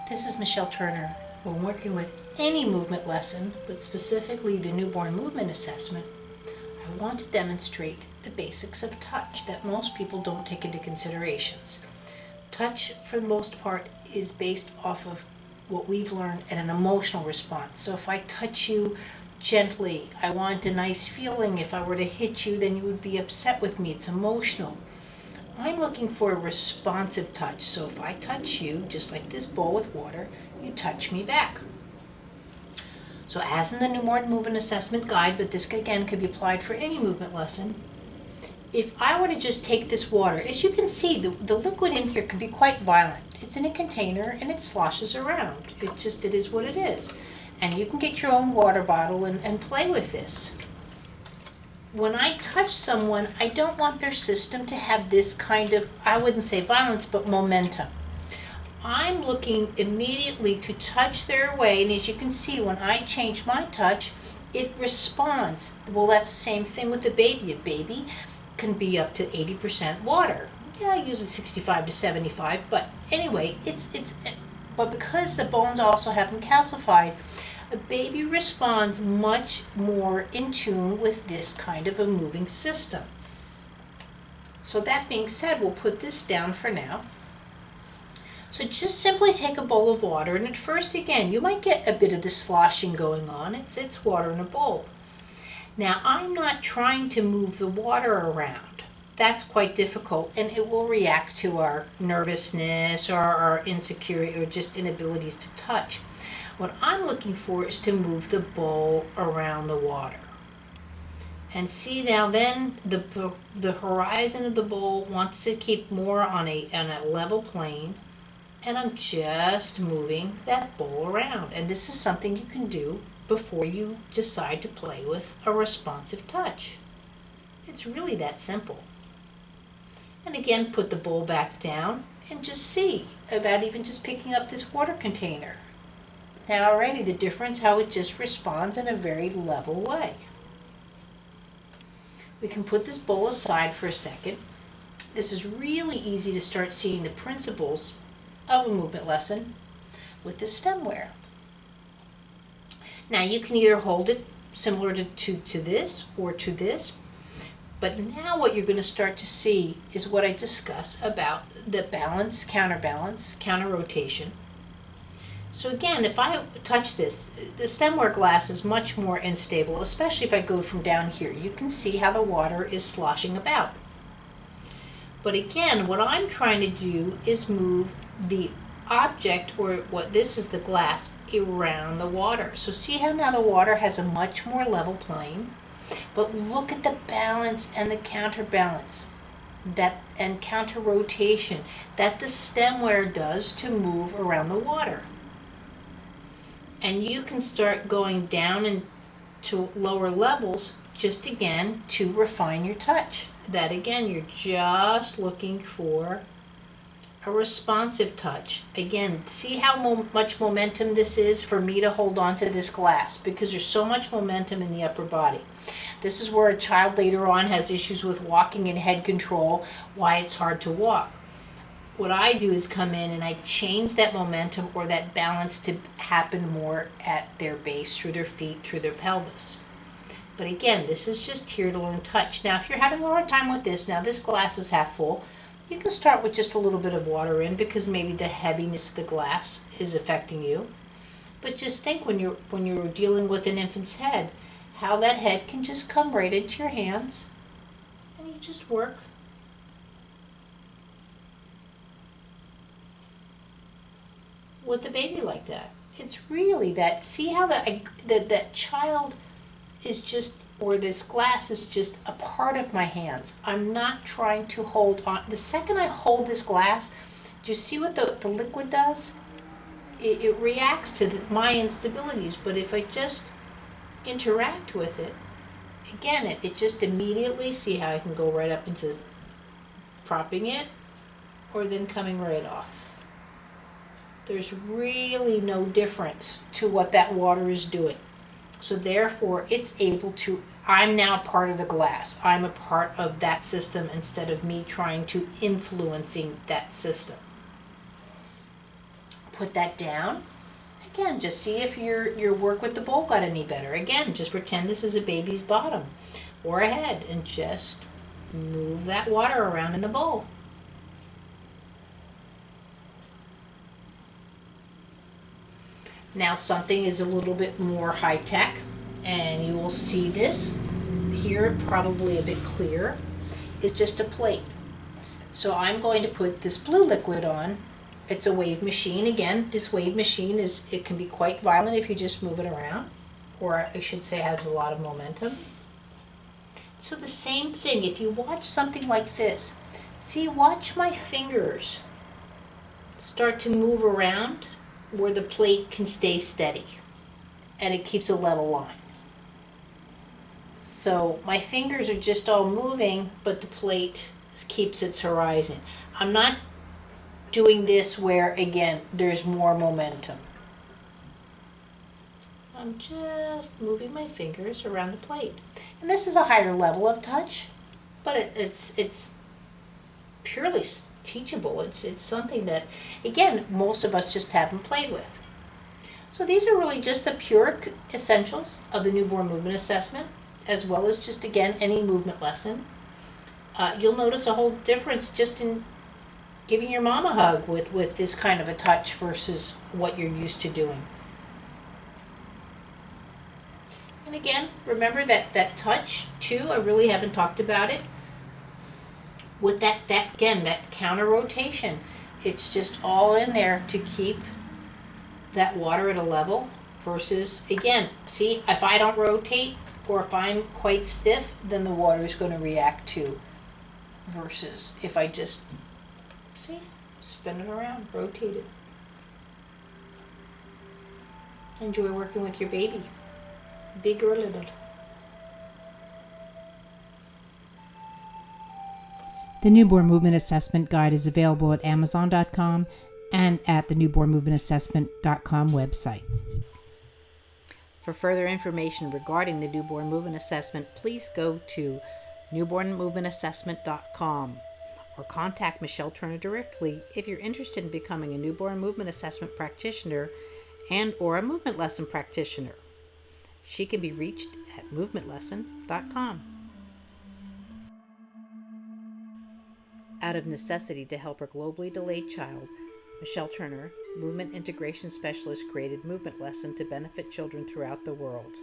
This is Michelle Turner. When working with any movement lesson, but specifically the newborn movement assessment, I want to demonstrate the basics of touch that most people don't take into considerations. Touch, for the most part, is based off of what we've learned and an emotional response. So if I touch you gently, I want a nice feeling. If I were to hit you, then you would be upset with me. It's emotional. I'm looking for a responsive touch. So if I touch you, just like this bowl with water, you touch me back. So as in the newborn movement assessment guide, but this again could be applied for any movement lesson, if I were to just take this water, as you can see, the liquid in here can be quite violent. It's in a container and it sloshes around. It is what it is. And you can get your own water bottle and play with this. When I touch someone, I don't want their system to have this kind of, I wouldn't say violence, but momentum. I'm looking immediately to touch their way, and as you can see, when I change my touch, it responds. Well, that's the same thing with the baby. A baby can be up to 80% water. Yeah, usually 65 to 75, but anyway, but because the bones also haven't calcified, a baby responds much more in tune with this kind of a moving system. So that being said, we'll put this down for now. So just simply take a bowl of water, and at first, again, you might get a bit of the sloshing going on. It's water in a bowl. Now, I'm not trying to move the water around. That's quite difficult, and it will react to our nervousness or our insecurity or just inabilities to touch. What I'm looking for is to move the bowl around the water. And see now then the horizon of the bowl wants to keep more on a level plane, and I'm just moving that bowl around. And this is something you can do before you decide to play with a responsive touch. It's really that simple. And again, put the bowl back down and just see about even just picking up this water container. Now already the difference, how it just responds in a very level way. We can put this bowl aside for a second. This is really easy to start seeing the principles of a movement lesson with the stemware. Now you can either hold it similar to this or to this, but now what you're going to start to see is what I discussed about the balance, counterbalance, counter rotation. So again, if I touch this, the stemware glass is much more unstable, especially if I go from down here. You can see how the water is sloshing about. But again, what I'm trying to do is move the object, or what this is the glass, around the water. So see how now the water has a much more level plane, but look at the balance and the counterbalance and counter rotation that the stemware does to move around the water. And you can start going down into lower levels just again to refine your touch. That again, you're just looking for a responsive touch. Again, see how much momentum this is for me to hold on to this glass, because there's so much momentum in the upper body. This is where a child later on has issues with walking and head control, why it's hard to walk. What I do is come in and I change that momentum or that balance to happen more at their base, through their feet, through their pelvis. But again, this is just here to learn touch. Now, if you're having a hard time with this, now this glass is half full, you can start with just a little bit of water in, because maybe the heaviness of the glass is affecting you. But just think when you're dealing with an infant's head, how that head can just come right into your hands, and you just work. With a baby like that, it's really that. See how that child is just, or this glass is just a part of my hands. I'm not trying to hold on. The second I hold this glass, do you see what the liquid does? It reacts to my instabilities. But if I just interact with it, again, it just immediately, see how I can go right up into propping it, or then coming right off. There's really no difference to what that water is doing. So therefore, it's able to, I'm now part of the glass. I'm a part of that system instead of me trying to influencing that system. put that down. Again, just see if your work with the bowl got any better. Again, just pretend this is a baby's bottom or a head and just move that water around in the bowl. Now something is a little bit more high tech, and you will see this here probably a bit clearer. It's just a plate. So I'm going to put this blue liquid on. It's a wave machine. Again, this wave machine it can be quite violent if you just move it around, or I should say has a lot of momentum. So the same thing, if you watch something like this, watch my fingers start to move around where the plate can stay steady and it keeps a level line. So my fingers are just all moving, but the plate keeps its horizon. I'm not doing this where, again, there's more momentum. I'm just moving my fingers around the plate. And this is a higher level of touch, but it's purely teachable. It's something that, again, most of us just haven't played with. So these are really just the pure essentials of the newborn movement assessment, as well as just, again, any movement lesson. You'll notice a whole difference just in giving your mom a hug with this kind of a touch versus what you're used to doing. And again, remember that touch too, I really haven't talked about it. With that counter rotation, it's just all in there to keep that water at a level versus, again, see, if I don't rotate or if I'm quite stiff, then the water is going to react to, versus if I just, spin it around, rotate it. Enjoy working with your baby, big or little. The Newborn Movement Assessment Guide is available at Amazon.com and at the newbornmovementassessment.com website. For further information regarding the Newborn Movement Assessment, please go to newbornmovementassessment.com or contact Michelle Turner directly if you're interested in becoming a Newborn Movement Assessment practitioner and or a movement lesson practitioner. She can be reached at movementlesson.com. Out of necessity to help her globally delayed child, Michelle Turner, Movement Integration Specialist, created Movement Lesson to benefit children throughout the world.